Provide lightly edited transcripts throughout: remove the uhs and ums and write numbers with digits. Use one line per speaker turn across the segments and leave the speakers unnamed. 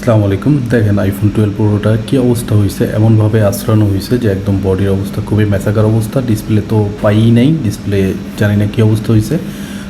আসসালামু আলাইকুম। দেখেন আইফোন 12 প্রোটা কী অবস্থা হয়েছে, এমনভাবে আঁচড়ানো হয়েছে যে একদম বডির অবস্থা খুবই ম্যাচাকার অবস্থা। ডিসপ্লে তো পাইই নাই, ডিসপ্লে জানি না কী অবস্থা হয়েছে।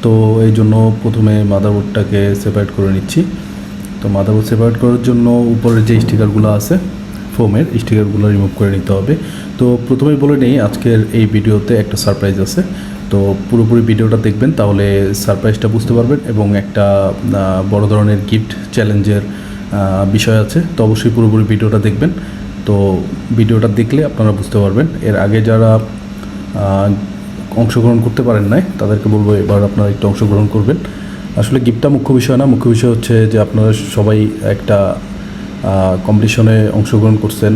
তো এই জন্য প্রথমে মাদারবোর্ডটাকে সেপারেট করে নিচ্ছি। তো মাদারবোর্ড সেপারেট করার জন্য উপরের যে স্টিকারগুলো আছে ফোমের স্টিকারগুলো রিমুভ করে নিতে হবে। তো প্রথমেই বলে নেই আজকের এই ভিডিওতে একটা সারপ্রাইজ আছে। তো পুরোপুরি ভিডিওটা দেখবেন, তাহলে সারপ্রাইজটা বুঝতে পারবেন এবং একটা বড় ধরনের গিফট চ্যালেঞ্জের বিষয় আছে। তো অবশ্যই পুরোপুরি ভিডিওটা দেখবেন। তো ভিডিওটা দেখলে আপনারা বুঝতে পারবেন। এর আগে যারা অংশগ্রহণ করতে পারেন নাই তাদেরকে বলবো এবার আপনারা একটু অংশগ্রহণ করবেন। আসলে গিফটটা মুখ্য বিষয় না, মুখ্য বিষয় হচ্ছে যে আপনারা সবাই একটা কম্পিটিশনে অংশগ্রহণ করছেন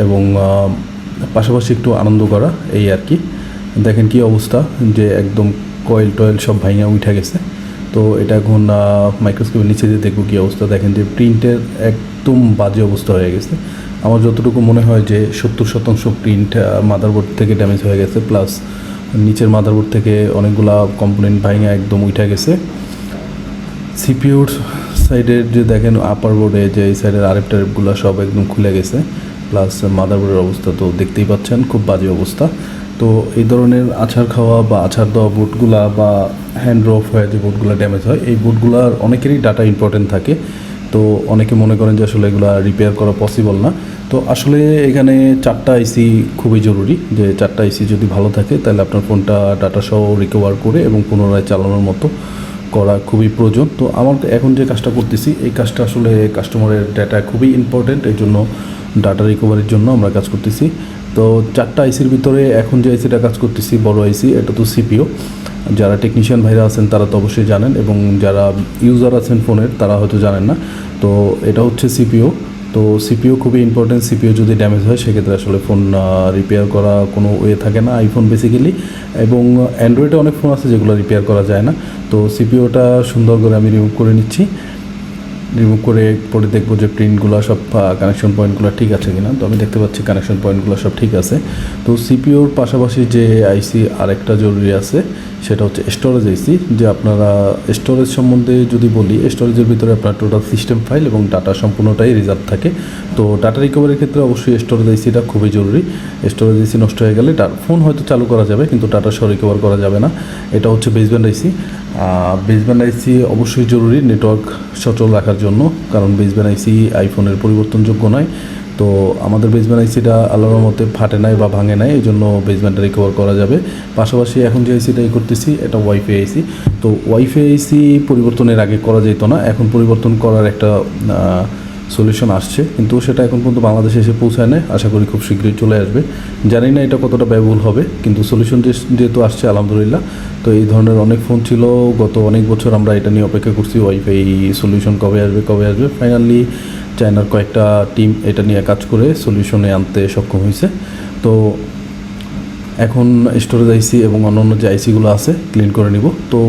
এবং পাশাপাশি একটু আনন্দ করা, এই আর কি। দেখেন কি অবস্থা, যে একদম কয়েল টয়েল সব ভাঙা উঠে গেছে। তো এটা এখন মাইক্রোস্কোপের নিচে দিয়ে দেখবো কী অবস্থা। দেখেন যে প্রিন্টের একদম বাজে অবস্থা হয়ে গেছে। আমার যতটুকু মনে হয় যে 70% প্রিন্ট মাদারবোর্ড থেকে ড্যামেজ হয়ে গেছে, প্লাস নিচের মাদারবোর্ড থেকে অনেকগুলা কম্পোনেন্ট ভাঙা একদম উঠে গেছে। সিপিইউর সাইডের যে দেখেন আপার বোর্ডে যে এই সাইডের আরেপ টারেপগুলো সব একদম খুলে গেছে, প্লাস মাদারবোর্ডের অবস্থা তো দেখতেই পাচ্ছেন, খুব বাজে অবস্থা। তো এই ধরনের আছাড় খাওয়া বা আছাড় দেওয়া বোর্ডগুলা বা হ্যান্ড অফ হয়ে যে বোর্ডগুলো ড্যামেজ হয়, এই বোর্ডগুলোর অনেকেরই ডাটা ইম্পর্টেন্ট থাকে। তো অনেকে মনে করেন যে আসলে এগুলো রিপেয়ার করা পসিবল না। তো আসলে এখানে 4টা আইসি খুবই জরুরি, যে 4টা আইসি যদি ভালো থাকে তাহলে আপনার ফোনটা ডাটা সহ রিকভার করে এবং পুনরায় চালানোর মতো করা খুবই প্রয়োজন। তো আমার এখন যে কাজটা করতেছি, এই কাজটা আসলে কাস্টমারের ডাটা খুবই ইম্পর্টেন্ট, এই জন্য ডাটা রিকভারির জন্য আমরা কাজ করতেছি। তো 4টা আইসির ভিতরে এখন যে আইসিটা কাজ করতেছি বড় আইসি, এটা তো সিপিইউ। যারা টেকনিশিয়ান ভাইরা আছেন তারা তো অবশ্যই জানেন, এবং যারা ইউজার আছেন ফোনের তারা হয়তো জানেন না। তো এটা হচ্ছে সিপিইউ। তো সিপিইউ খুবই ইম্পর্টেন্ট। সিপিইউ যদি ড্যামেজ হয় সেক্ষেত্রে আসলে ফোন রিপেয়ার করা কোনো ওয়ে থাকে না আইফোন বেসিক্যালি, এবং অ্যান্ড্রয়েডে অনেক ফোন আছে যেগুলো রিপেয়ার করা যায় না। তো সিপিইউটা সুন্দর করে আমি রিমুভ করে নিচ্ছি। রিমুভ করে পরে দেখবো যে প্রিন্টগুলো সব কানেকশন পয়েন্টগুলো ঠিক আছে কিনা। তো আমি দেখতে পাচ্ছি কানেকশন পয়েন্টগুলো সব ঠিক আছে। তো সিপিইউর পাশাপাশি যে আইসি আরেকটা জরুরি আছে, সেটা হচ্ছে স্টোরেজ আইসি। যে আপনারা স্টোরেজ সম্বন্ধে যদি বলি, স্টোরেজের ভিতরে আপনার টোটাল সিস্টেম ফাইল এবং ডাটা সম্পূর্ণটাই রিজার্ভ থাকে। তো ডাটা রিকভারির ক্ষেত্রে অবশ্যই স্টোরেজ আইসিটা খুবই জরুরি। স্টোরেজ আইসি নষ্ট হয়ে গেলে ফোন হয়তো চালু করা যাবে কিন্তু ডাটা সহ রিকভার করা যাবে না। এটা হচ্ছে বেসব্যান্ড আইসি। বেসব্যান্ড আইসি অবশ্যই জরুরি নেটওয়ার্ক সচল রাখার জন্য, কারণ বেসব্যান্ড আইসি আইফোনের পরিবর্তনযোগ্য নয়। তো আমাদের বেসব্যান্ড আইসিটা আল্লাহর মতে ফাটে নাই বা ভাঙে নাই, এই জন্য বেসব্যান্ডটা রিকভার করা যাবে। পাশাপাশি এখন যে আইসিটাই করতেছি এটা ওয়াইফাই আইসি। তো ওয়াইফাই আইসি পরিবর্তনের আগে করা যেত না, এখন পরিবর্তন করার একটা সলিউশন আসছে, কিন্তু সেটা এখন পর্যন্ত বাংলাদেশে এসে পৌঁছায় না। আশা করি খুব শীঘ্রই চলে আসবে। জানি না এটা কতটা ব্যয়বহুল হবে, কিন্তু সলিউশন যেহেতু আসছে আলহামদুলিল্লাহ। তো এই ধরনের অনেক ফোন ছিল, গত অনেক বছর আমরা এটা নিয়ে অপেক্ষা করছি, ওয়াইফাই সলিউশন কবে আসবে। ফাইনালি চায়নার কয়েকটা টিম এটা নিয়ে কাজ করে সলিউশনে আনতে সক্ষম হয়েছে। তো এখন স্টোরেজ আইসি এবং অন্যান্য যে আইসিগুলো আছে ক্লিন করে নিব। তো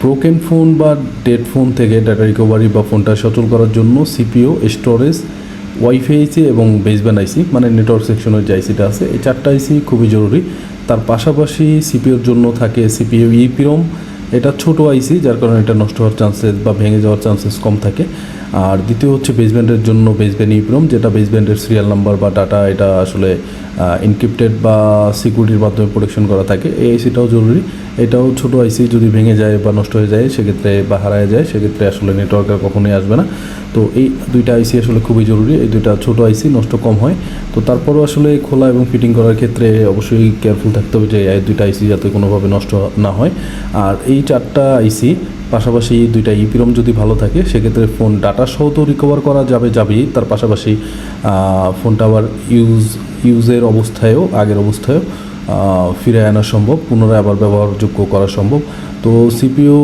ব্রোকেন ফোন বা ডেড ফোন থেকে ডাটা রিকভারি বা ফোনটা সচল করার জন্য সিপিইউ, স্টোরেজ, ওয়াইফাই আইসি এবং বেসব্যান্ড আইসি মানে নেটওয়ার্ক সেকশনের যে আইসিটা আছে, এই 4টা আইসি খুবই জরুরি। তার পাশাপাশি সিপিইউর জন্য থাকে সিপিইউ ইপিরম। এটা ছোটো আইসি, যার কারণে এটা নষ্ট হওয়ার চান্সেস বা ভেঙে যাওয়ার চান্সেস কম থাকে। আর দ্বিতীয় হচ্ছে বেসব্যান্ডের জন্য বেসব্যান্ড ইপিরম, যেটা বেসব্যান্ডের সিরিয়াল নাম্বার বা ডাটা এটা আসলে এনক্রিপ্টেড বা সিকিউরিটির মাধ্যমে প্রোটেকশন করা থাকে। এই আইসিটাও জরুরি। এটাও ছোটো আইসি, যদি ভেঙে যায় বা নষ্ট হয়ে যায় সেক্ষেত্রে বা হারায় যায় সেক্ষেত্রে আসলে নেটওয়ার্ক আর কখনোই আসবে না। তো এই 2টা আইসি আসলে খুবই জরুরি। এই 2টা ছোটো আইসি নষ্ট কম হয়। তো তারপরও আসলে খোলা এবং ফিটিং করার ক্ষেত্রে অবশ্যই কেয়ারফুল থাকতে হবে যে এই 2টা আইসি যাতে কোনোভাবে নষ্ট না হয়। আর এই 4টা আইসি পাশাপাশি 2টা ইপিরম যদি ভালো থাকে সেক্ষেত্রে ফোন ডাটা সহ তো রিকভার করা যাবেই, তার পাশাপাশি ফোনটা আবার ইউজের অবস্থায়ও আগের অবস্থায়ও ফিরে আনা সম্ভব, পুনরায় আবার ব্যবহারযোগ্য করা সম্ভব। তো সিপিইউ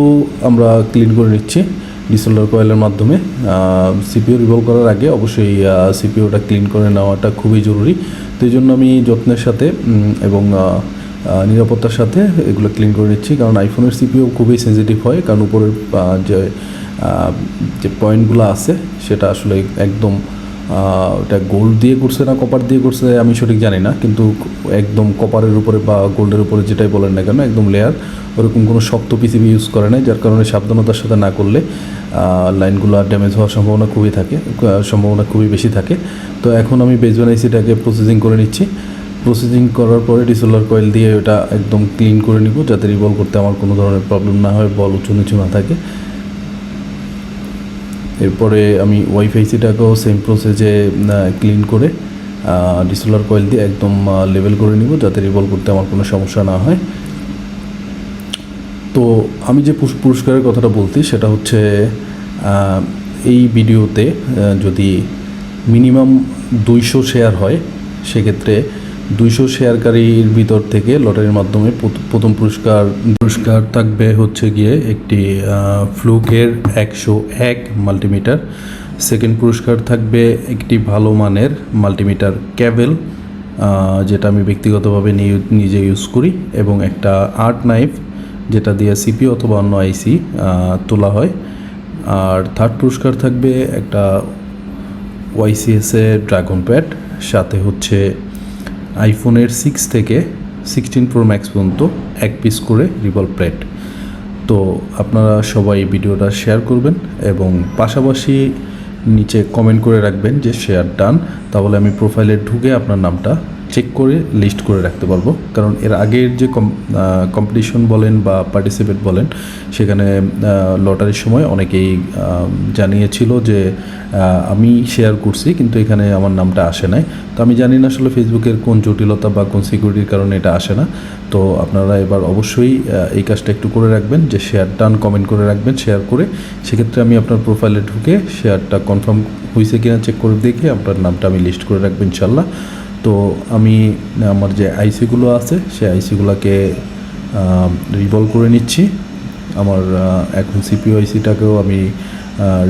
আমরা ক্লিন করে নিচ্ছি ডিসেলার কয়েলের মাধ্যমে। সিপিইউ রিভলভ করার আগে অবশ্যই সিপিইউটা ক্লিন করে নেওয়াটা খুবই জরুরি। তো এই জন্য আমি যত্নের সাথে এবং নিরাপত্তার সাথে এগুলো ক্লিন করে নিচ্ছি, কারণ আইফোনের সিপিইউ খুবই সেন্সিটিভ হয়, কারণ উপরের যে পয়েন্টগুলো আছে সেটা আসলে একদম ওটা গোল্ড দিয়ে করছে না কপার দিয়ে করছে আমি সঠিক জানি না, কিন্তু একদম কপারের উপরে বা গোল্ডের উপরে যেটাই বলেন না কেন একদম লেয়ার, ওরকম কোনো শক্ত পিসিবি ইউজ করে নাই, যার কারণে সাবধানতার সাথে না করলে লাইনগুলো ড্যামেজ হওয়ার সম্ভাবনা খুবই বেশি থাকে। তো এখন আমি বেজওয়ান আইসিটাকে প্রসেসিং করে নিচ্ছি। প্রসেসিং করার পরে ডিসোলার কয়েল দিয়ে ওটা একদম ক্লিন করে নিব, যাতে রিভলভ করতে আমার কোনো ধরনের প্রবলেম না হয়, বল উঁচু নিচু না থাকে। এরপরে আমি ওয়াইফাই সিটাকেও সেম প্রসেসে ক্লিন করে ডিসোলার কয়েল দিয়ে একদম লেভেল করে নিব, যাতে রিভলভ করতে আমার কোনো সমস্যা না হয়। তো আমি যে পুরস্কারের কথাটা বলছি সেটা হচ্ছে এই ভিডিওতে যদি মিনিমাম 200 শেয়ার হয়, সেক্ষেত্রে 200 শেয়ারকারীর ভিতর থেকে লটারির মাধ্যমে প্রথম পুরস্কার থাকবে হচ্ছে গিয়ে একটি ফ্লুকের 101 মাল্টিমিটার। সেকেন্ড পুরস্কার থাকবে একটি ভালো মানের মাল্টিমিটার ক্যাবেল, যেটা আমি ব্যক্তিগতভাবে নিজে ইউজ করি, এবং একটা আর্ট নাইফ, যেটা দিয়ে সিপি অথবা অন্য আইসি তোলা হয়। আর থার্ড পুরস্কার থাকবে একটা ওয়াইসিএসের ড্রাগন প্যাড, সাথে হচ্ছে আইফোনের 6 থেকে 16 প্রো ম্যাক্স পর্যন্ত 1 পিস করে রিভলভ প্যাড। তো আপনারা সবাই ভিডিওটা শেয়ার করবেন এবং পাশাপাশি নিচে কমেন্ট করে রাখবেন যে শেয়ার ডান, তাহলে আমি প্রোফাইলে ঢুকে আপনার নামটা চেক করে লিস্ট করে রাখতে পারবো। কারণ এর আগের যে কম্পিটিশন বলেন বা পার্টিসিপেট বলেন, সেখানে লটারির সময় অনেকেই জানিয়েছিল যে আমি শেয়ার করছি কিন্তু এখানে আমার নামটা আসে নাই। তো আমি জানি না আসলে ফেসবুকের কোন জটিলতা বা কোন সিকিউরিটির কারণে এটা আসে না। তো আপনারা এবার অবশ্যই এই কাজটা একটু করে রাখবেন যে শেয়ার ডান কমেন্ট করে রাখবেন শেয়ার করে। সেক্ষেত্রে আমি আপনার প্রোফাইলে ঢুকে শেয়ারটা কনফার্ম হয়েছে কিনা চেক করে দেখে আপনার নামটা আমি লিস্ট করে রাখবো ইনশাল্লাহ। তো আমি আমার যে আইসিগুলো আছে সেই আইসিগুলোকে রিভলভ করে নিচ্ছি। আমার এখন সিপিইউ আইসিটাকেও আমি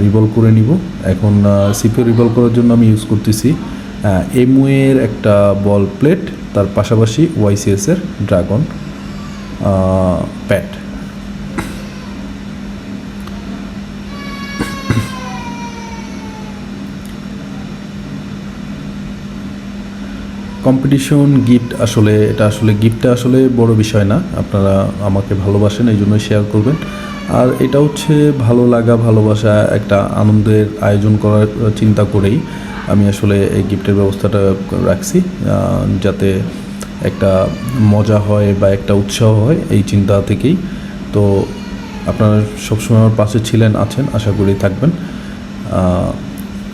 রিভলভ করে নিব। এখন সিপিইউ রিভলভ করার জন্য আমি ইউজ করতেছি এমওয়ের একটা বল প্লেট, তার পাশাপাশি ওয়াইসিএসের ড্রাগন প্যাড। কম্পিটিশন গিফট এটা আসলে গিফটটা আসলে বড় বিষয় না, আপনারা আমাকে ভালোবাসেন এই জন্য শেয়ার করবেন। আর এটা হচ্ছে ভালো লাগা ভালোবাসা একটা আনন্দের আয়োজন করার চিন্তা করেই আমি আসলে এই গিফটের ব্যবস্থাটা রাখছি, যাতে একটা মজা হয় বা একটা উৎসাহ হয় এই চিন্তা থেকেই। তো আপনারা সবসময় আমার পাশে আছেন, আশা করি থাকবেন,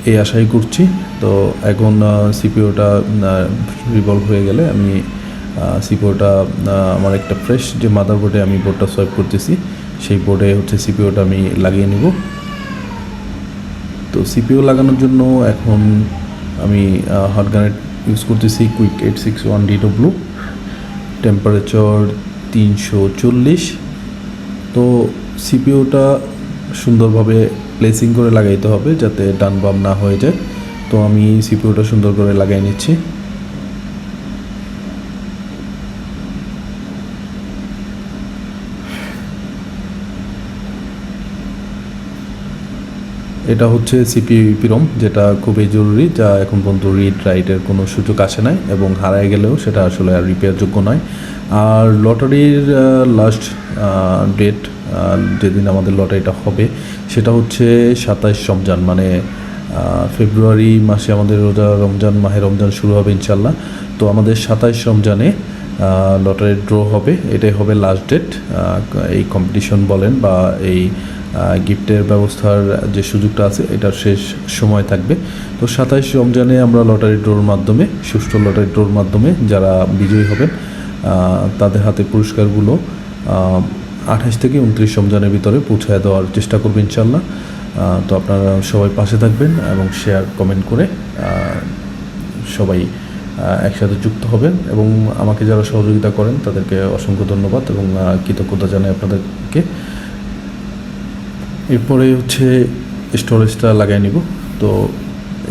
এই আশাই করছি। তো এখন সিপিওটা রিভলভ হয়ে গেলে আমি সিপিওটা আমার একটা ফ্রেশ যে মাদারবোর্ডে আমি বোর্ডটা সোয়াইপ করতেছি, সেই বোর্ডে হচ্ছে সিপিওটা আমি লাগিয়ে নিব। তো সিপিও লাগানোর জন্য এখন আমি হট গানের ইউজ করতেছি কুইক 861DW, টেম্পারেচার 340। তো সিপিওটা সুন্দরভাবে প্লেসিং করে লাগাইতে হবে যাতে ডান বাম না হয়ে যায়। তো আমি সিপিওটা সুন্দর করে লাগাই নিচ্ছি। এটা হচ্ছে সিপিইউ ইপিরম, যেটা খুবই জরুরি, যা এখন পর্যন্ত রিড রাইটের কোনো সুযোগ আসে নাই এবং হারায় গেলেও সেটা আসলে আর রিপেয়ারযোগ্য নয়। আর লটারির লাস্ট ডেট যেদিন আমাদের লটারিটা হবে সেটা হচ্ছে 27 রমজান, মানে ফেব্রুয়ারি মাসে আমাদের মাহে রমজান শুরু হবে ইনশাল্লাহ। তো আমাদের 27 রমজানে লটারির ড্র হবে, এটাই হবে লাস্ট ডেট। এই কম্পিটিশন বলেন বা এই গিফটের ব্যবস্থার যে সুযোগটা আছে এটার শেষ সময় থাকবে। তো 27 রমজানে আমরা লটারি ড্রোর মাধ্যমে, সুষ্ঠু লটারি ড্রোর মাধ্যমে যারা বিজয়ী হবেন তাদের হাতে পুরস্কারগুলো 28 থেকে 29 রমজানের ভিতরে পৌঁছায় দেওয়ার চেষ্টা করবেন ইনশাল্লাহ। তো আপনারা সবাই পাশে থাকবেন এবং শেয়ার কমেন্ট করে সবাই একসাথে যুক্ত হবেন এবং আমাকে যারা সহযোগিতা করেন তাদেরকে অসংখ্য ধন্যবাদ এবং কৃতজ্ঞতা জানাই আপনাদেরকে। এরপরে হচ্ছে স্টোরেজটা লাগাই নিব। তো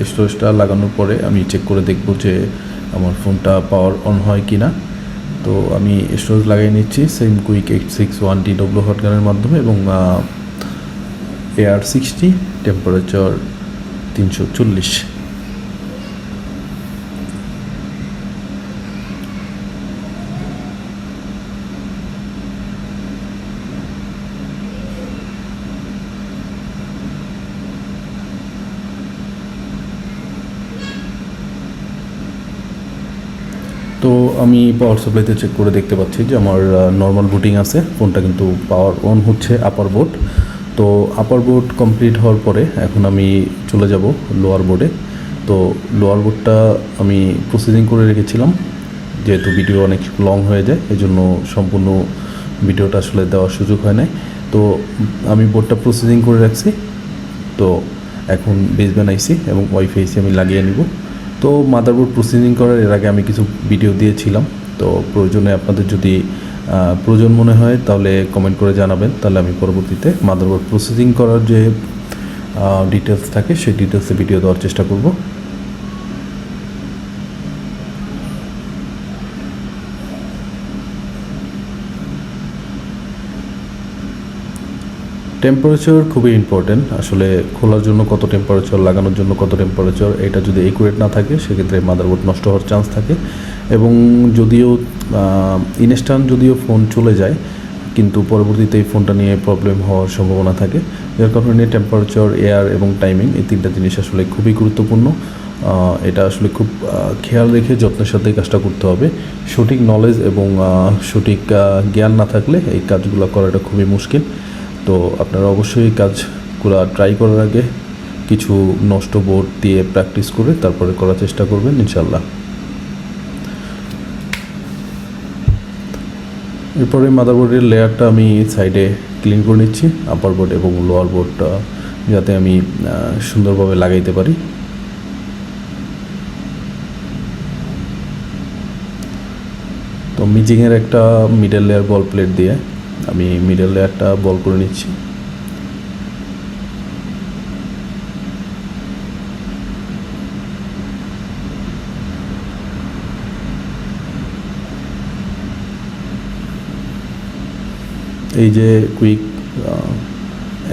স্টোরেজটা লাগানোর পরে আমি চেক করে দেখব যে আমার ফোনটা পাওয়ার অন হয় কি না। তো আমি স্টোরেজ লাগিয়ে নিচ্ছি সেম কুইক 861DW হটগানের মাধ্যমে এবং AR60, টেম্পারেচার 340। তো আমি পাওয়ার সাপ্লাইতে চেক করে দেখতে পাচ্ছি যে আমার নর্মাল বুটিং আছে, ফোনটা কিন্তু পাওয়ার অন হচ্ছে আপার বোর্ড। তো আপার বোর্ড কমপ্লিট হওয়ার পরে এখন আমি চলে যাব লোয়ার বোর্ডে। তো লোয়ার বোর্ডটা আমি প্রসেসিং করে রেখেছিলাম, যেহেতু ভিডিও অনেক লং হয়ে যায় এই জন্য সম্পূর্ণ ভিডিওটা আসলে দেওয়ার সুযোগ হয় নাই। তো আমি বোর্ডটা প্রসেসিং করে রাখছি। তো এখন বেসব্যান্ড আইসি এবং ওয়াইফাই আইসি আমি লাগিয়ে নিব। তো মাদারবোর্ড প্রসেসিং করার এর আগে আমি কিছু ভিডিও দিয়েছিলাম, তো প্রয়োজনে আপনাদের যদি প্রয়োজন মনে হয় তাহলে কমেন্ট করে জানাবেন, তাহলে আমি পরবর্তীতে মাদারবোর্ড প্রসেসিং করার যে ডিটেলস থাকে সেই ডিটেলসে ভিডিও দেওয়ার চেষ্টা করব। টেম্পারেচার খুবই ইম্পর্টেন্ট। আসলে খোলার জন্য কত টেম্পারেচার, লাগানোর জন্য কত টেম্পারেচার, এটা যদি একুরেট না থাকে সেক্ষেত্রে মাদারবোর্ড নষ্ট হওয়ার চান্স থাকে। এবং যদিও ইনস্ট্যান্ট যদিও ফোন চলে যায়, কিন্তু পরবর্তীতে এই ফোনটা নিয়ে প্রবলেম হওয়ার সম্ভাবনা থাকে। যার কারণে টেম্পারেচার, এয়ার এবং টাইমিং এই তিনটা জিনিস আসলে খুবই গুরুত্বপূর্ণ। এটা আসলে খুব খেয়াল রেখে যত্নের সাথে কাজটা করতে হবে। সঠিক নলেজ এবং সঠিক জ্ঞান না থাকলে এই কাজগুলো করাটা খুবই মুশকিল। তো আপনারা অবশ্যই এই কাজগুলো ট্রাই করার আগে কিছু নষ্ট বোর্ড দিয়ে প্র্যাকটিস করে তারপরে করার চেষ্টা করবেন ইনশাল্লাহ। এরপরে মাদারবোর্ডের লেয়ারটা আমি সাইডে ক্লিন করে নিচ্ছি, আপার বোর্ড এবং লোয়ার বোর্ডটা যাতে আমি সুন্দরভাবে লাগাইতে পারি। তো মিজিংয়ের একটা মিডল লেয়ার বল প্লেট দিয়ে আমি মিডল লেয়ারটা বল করে নিচ্ছি। এই যে কুইক,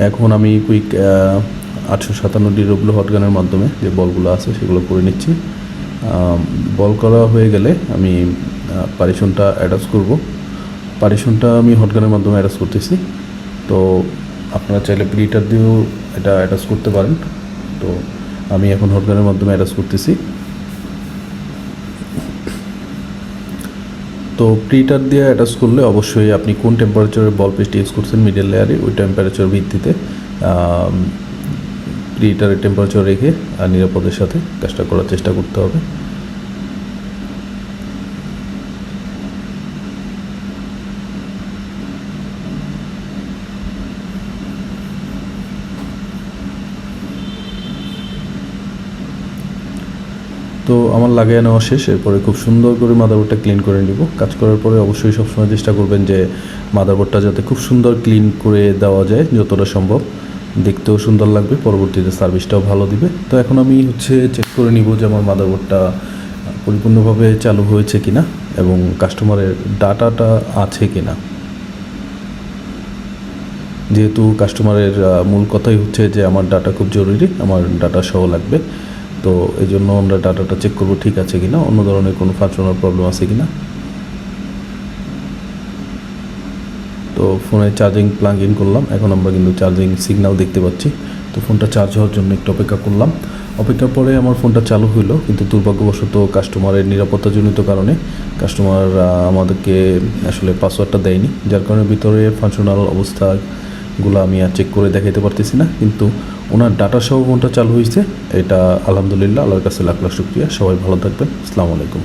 এখন আমি কুইক 857 ডিগ্রি হটগানের মাধ্যমে যে বলগুলো আছে সেগুলো করে নিচ্ছি। বল করা হয়ে গেলে আমি পারিশনটা অ্যাটাচ করব। পারিশনটা আমি হটগানের মাধ্যমে অ্যাটাচ করতেছি। তো আপনারা চাইলে প্রিটার দিয়েও এটা অ্যাটাচ করতে পারেন। তো আমি এখন হটগানের মাধ্যমে অ্যাটাচ করতেছি। তো প্রিটার দিয়ে অ্যাটাচ করলে অবশ্যই আপনি কোন টেম্পারেচারের বল পেস্ট ইউজ করছেন মিডল লেয়ারে ওই টেম্পারেচার ভিত্তিতে প্রিটারের টেম্পারেচার রেখে আর নিরাপদের সাথে কাজটা করার চেষ্টা করতে হবে। তো আমার লাগিয়ে নেওয়া শেষ। এরপরে খুব সুন্দর করে মাদারবোর্ডটা ক্লিন করে নিব। কাজ করার পরে অবশ্যই সবসময় চেষ্টা করবেন যে মাদারবোর্ডটা যাতে খুব সুন্দর ক্লিন করে দেওয়া যায়, যতটা সম্ভব দেখতেও সুন্দর লাগবে, পরবর্তীতে সার্ভিসটাও ভালো দিবে। তো এখন আমি চেক করে নিব যে আমার মাদারবোর্ডটা পরিপূর্ণভাবে চালু হয়েছে কিনা এবং কাস্টমারের ডাটাটা আছে কিনা। যেহেতু কাস্টমারের মূল কথাই হচ্ছে যে আমার ডাটা খুব জরুরি, আমার ডাটা সহ লাগবে। তো এই জন্য আমরা ডাটাটা চেক করবো ঠিক আছে কিনা, অন্য ধরনের কোনো ফাংশনাল প্রবলেম আছে কিনা। তো ফোনে চার্জিং প্লাগ ইন করলাম, এখন আমরা কিন্তু চার্জিং সিগন্যাল দেখতে পাচ্ছি। তো ফোনটা চার্জ হওয়ার জন্য একটু অপেক্ষা করলাম। অপেক্ষার পরে আমার ফোনটা চালু হইলো, কিন্তু দুর্ভাগ্যবশত কাস্টমারের নিরাপত্তাজনিত কারণে কাস্টমার আমাদেরকে আসলে পাসওয়ার্ডটা দেয়নি, যার কারণে ভিতরে ফাংশনাল অবস্থাগুলো আমি আর চেক করে দেখাইতে পারতেছি না। কিন্তু ওনার ডাটা সহ ফোনটা চালু হয়েছে, এটা আলহামদুলিল্লাহ, আল্লাহর কাছে লাখ লাখ শুকরিয়া। সবাই ভালো থাকবেন। আসসালামু আলাইকুম।